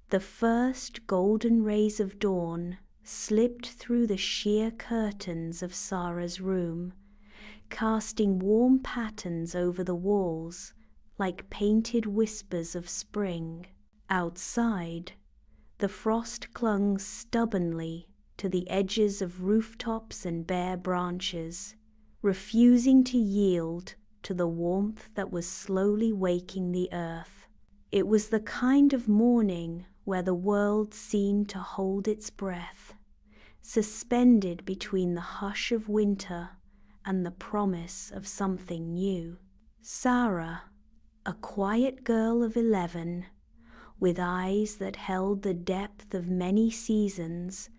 The first golden rays of dawn slipped through the sheer curtains of Sara's room, casting warm patterns over the walls like painted whispers of spring. Outside, the frost clung stubbornly to the edges of rooftops and bare branches, refusing to yield to the warmth that was slowly waking the earth. It was the kind of morning where the world seemed to hold its breath, suspended between the hush of winter and the promise of something new. Sara, a quiet girl of 11, with eyes that held the depth of many seasons,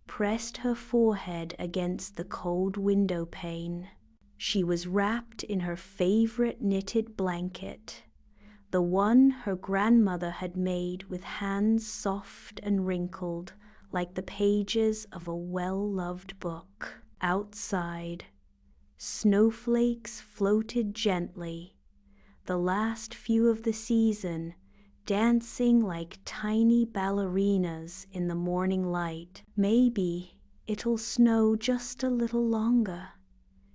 pressed her forehead against the cold window pane. She was wrapped in her favorite knitted blanket, the one her grandmother had made with hands soft and wrinkled like the pages of a well-loved book. Outside, snowflakes floated gently, the last few of the season dancing like tiny ballerinas in the morning light. "Maybe it'll snow just a little longer,"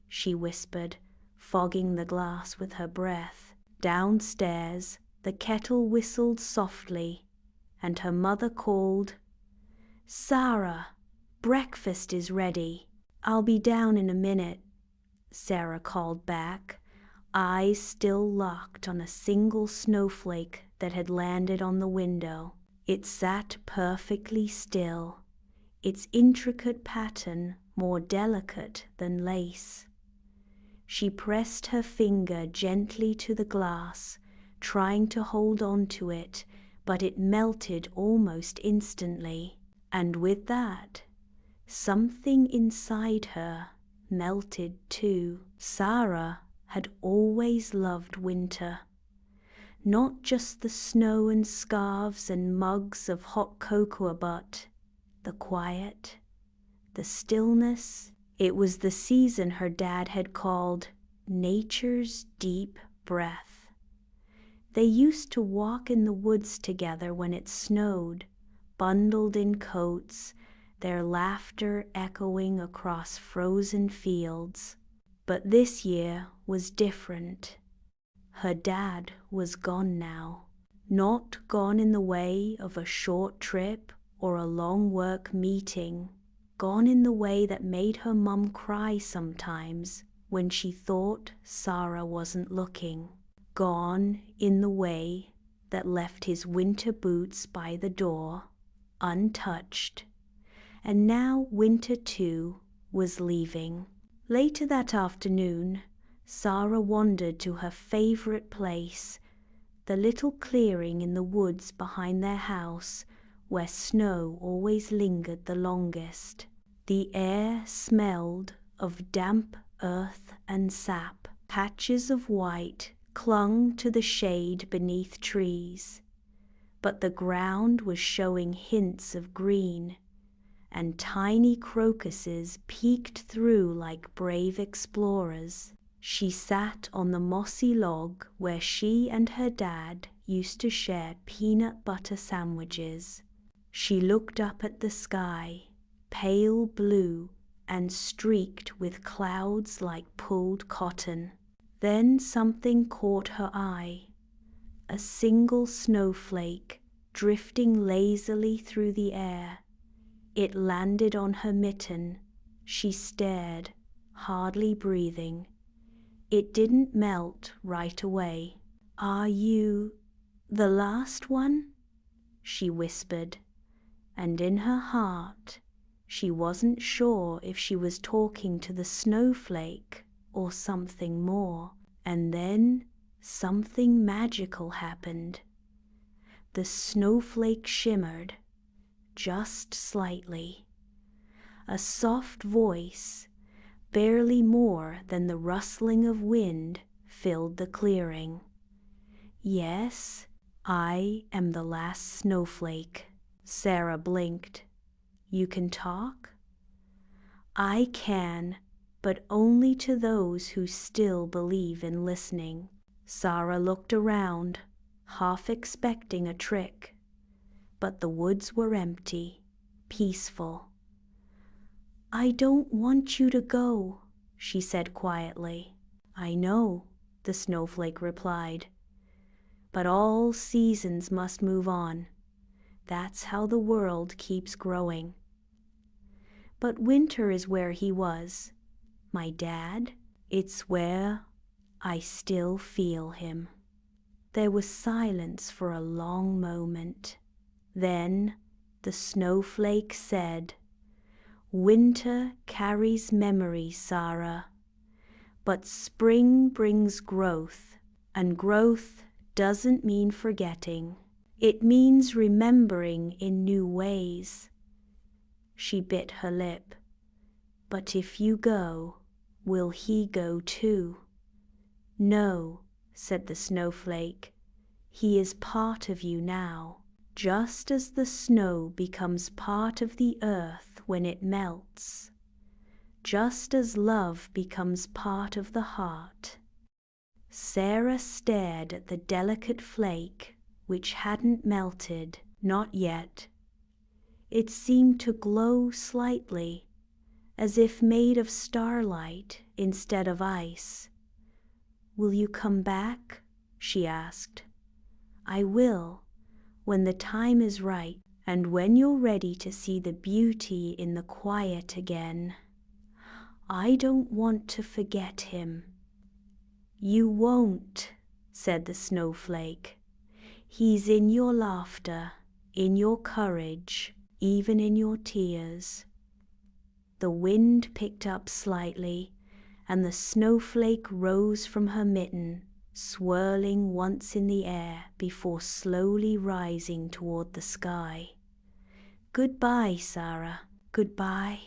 she whispered, fogging the glass with her breath. Downstairs, the kettle whistled softly, and her mother called, "Sara, breakfast is ready." "I'll be down in a minute," Sara called back, eyes still locked on a single snowflake that had landed on the window. It sat perfectly still, its intricate pattern more delicate than lace. She pressed her finger gently to the glass, trying to hold on to it, but it melted almost instantly. And with that, something inside her melted too. Sara had always loved winter. Not just the snow and scarves and mugs of hot cocoa, but the quiet, the stillness. It was the season her dad had called nature's deep breath. They used to walk in the woods together when it snowed, bundled in coats, their laughter echoing across frozen fields. But this year was different. Her dad was gone now. Not gone in the way of a short trip or a long work meeting. Gone in the way that made her mum cry sometimes when she thought Sara wasn't looking. Gone in the way that left his winter boots by the door, untouched. And now winter too was leaving. Later that afternoon, Sara wandered to her favorite place, the little clearing in the woods behind their house where snow always lingered the longest. The air smelled of damp earth and sap. Patches of white clung to the shade beneath trees, but the ground was showing hints of green, and tiny crocuses peeked through like brave explorers. She sat on the mossy log where she and her dad used to share peanut butter sandwiches. She looked up at the sky, pale blue and streaked with clouds like pulled cotton. Then something caught her eye, a single snowflake drifting lazily through the air. It landed on her mitten. She stared, hardly breathing. It didn't melt right away. "Are you the last one?" she whispered, and in her heart she wasn't sure if she was talking to the snowflake or something more. And then something magical happened. The snowflake shimmered, just slightly. A soft voice, barely more than the rustling of wind, filled the clearing. "Yes, I am the last snowflake." Sara blinked. "You can talk?" "I can, but only to those who still believe in listening." Sara looked around, half expecting a trick. but the woods were empty, peaceful. "I don't want you to go," she said quietly. "I know," the snowflake replied, "but all seasons must move on. That's how the world keeps growing." But winter is where he was. My dad, it's where I still feel him. There was silence for a long moment. Then the snowflake said, "Winter carries memories, Sara, but spring brings growth, and growth doesn't mean forgetting. It means remembering in new ways." She bit her lip. "But if you go, will he go too?" "No," said the snowflake. "He is part of you now, just as the snow becomes part of the earth when it melts, just as love becomes part of the heart." Sara stared at the delicate flake, which hadn't melted, not yet. It seemed to glow slightly, as if made of starlight instead of ice. "Will you come back?" she asked. "I will, when the time is right, and when you're ready to see the beauty in the quiet again. I don't want to forget him." "You won't," said the snowflake. "He's in your laughter, in your courage, even in your tears." The wind picked up slightly, and the snowflake rose from her mitten, swirling once in the air before slowly rising toward the sky. "Goodbye, Sara, goodbye,"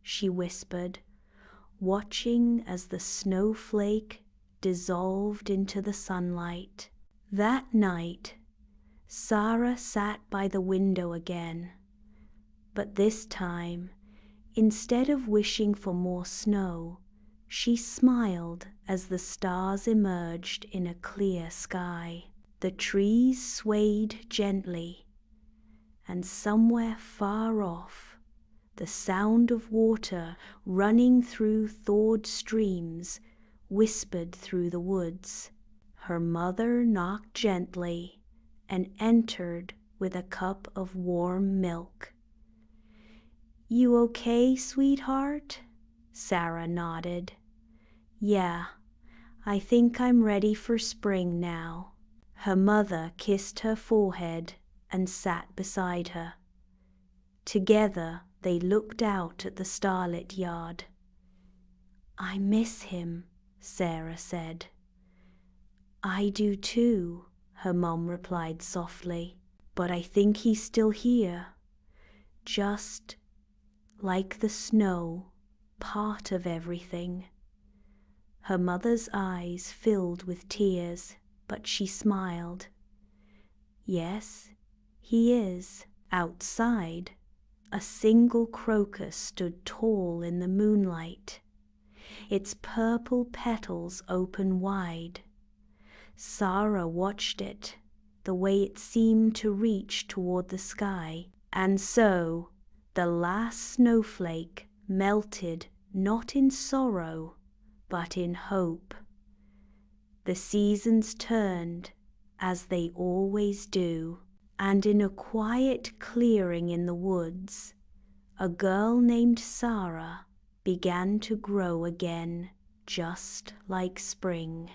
she whispered, watching as the snowflake dissolved into the sunlight. That night, Sara sat by the window again, but this time, instead of wishing for more snow, she smiled as the stars emerged in a clear sky. The trees swayed gently, and somewhere far off, the sound of water running through thawed streams whispered through the woods. Her mother knocked gently and entered with a cup of warm milk. "You okay, sweetheart?" Sara nodded. "Yeah, I think I'm ready for spring now." Her mother kissed her forehead and sat beside her. Together they looked out at the starlit yard. "I miss him," Sara said. "I do too," her mom replied softly. "But I think he's still here, just like the snow, part of everything." Her mother's eyes filled with tears, but she smiled. "Yes, he is." Outside, a single crocus stood tall in the moonlight, its purple petals open wide. Sara watched it, the way it seemed to reach toward the sky, and so the last snowflake melted not in sorrow, but in hope. The seasons turned, as they always do, and in a quiet clearing in the woods, a girl named Sara began to grow again, just like spring.